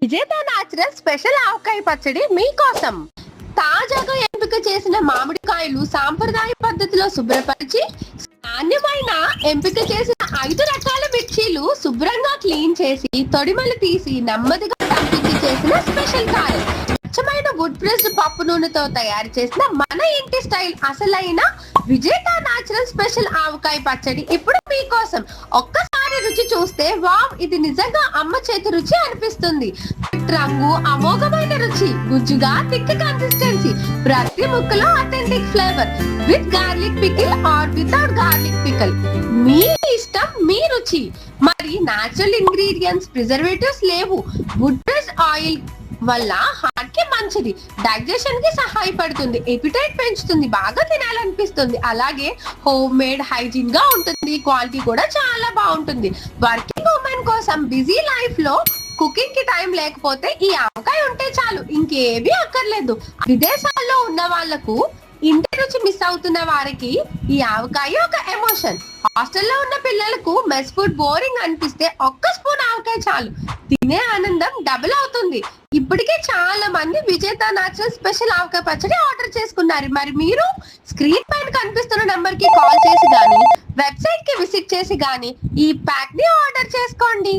విజేత natural special ఆవకాయ పచ్చడి మీకోసం. తాజాగా ఎంపిక చేసిన మామిడికాయలు సాంప్రదాయ పద్ధతిలో శుభ్రపరిచి నాణ్యమైన ఎంపిక చేసిన 5 రకాల మిర్చీలు శుభ్రంగా క్లీన్ చేసి తొడిమలు తీసి నెమ్మదిగా దంపించి చేసిన స్పెషల్ కారం. స్వచ్ఛమైన వుడ్ ప్రెస్డ్ పప్పు నూనెతో తయారు చేసిన మన ఇంటి స్టైల్ అసలైన విజేత న్యాచురల్ స్పెషల్ ఆవకాయ పచ్చడి ఇప్పుడు మీకోసం. ఒక్కసారి రుచి చూస్తే వావ్, ఇది నిజంగా అమ్మ చేతి రుచి అనిపిస్తుంది. రంగు అమోఘమైన రుచి, గుజ్జుగా థిక్ కన్సిస్టెన్సీ, ప్రతి ముక్కలో authentic flavour. With garlic pickle or without garlic pickle, మీ ఇష్టం, మీ రుచి. మరి న్యాచురల్ ఇంగ్రీడియంట్స్, ప్రిజర్వేటివ్స్ లేవు. వుడ్ ప్రెస్ ఆయిల్ వల్ల హార్ట్ కి మంచిది, డైజెషన్ కి సహాయపడుతుంది, ఎపిటైట్ పెంచుతుంది, బాగా తినాలనిపిస్తుంది. అలాగే హోమ్ మేడ్, హైజీన్ గా ఉంటుంది, క్వాలిటీ కూడా చాలా బాగుంటుంది. వర్కింగ్ ఉమెన్ కోసం బిజీ లైఫ్ లో కుకింగ్ కి టైం లేకపోతే ఈ ఆవకాయ ఉంటే చాలు, ఇంకేమీ అక్కర్లేదు. విదేశాల్లో ఉన్న వాళ్లకు, ఇంటి రుచి మిస్ అవుతున్న వారికి ఈ ఆవకాయ ఒక ఎమోషన్. హాస్టల్లో ఉన్న పిల్లలకు మెస్ ఫుడ్ బోరింగ్ అనిపిస్తే ఒక్క స్పూన్ ఆవకాయ చాలు, తినే ఆనందం డబుల్ అవుతుంది. ఇప్పటికే చాలా మంది విజేత న్యాచురల్ స్పెషల్ ఆవకాయ పచ్చడి ఆర్డర్ చేసుకున్నారు. మరి మీరు స్క్రీన్ పైన కనిపిస్తున్న నంబర్ కి కాల్ చేసి గానీ, వెబ్సైట్ కి విజిట్ చేసి గానీ ఈ ప్యాక్ ని ఆర్డర్ చేసుకోండి.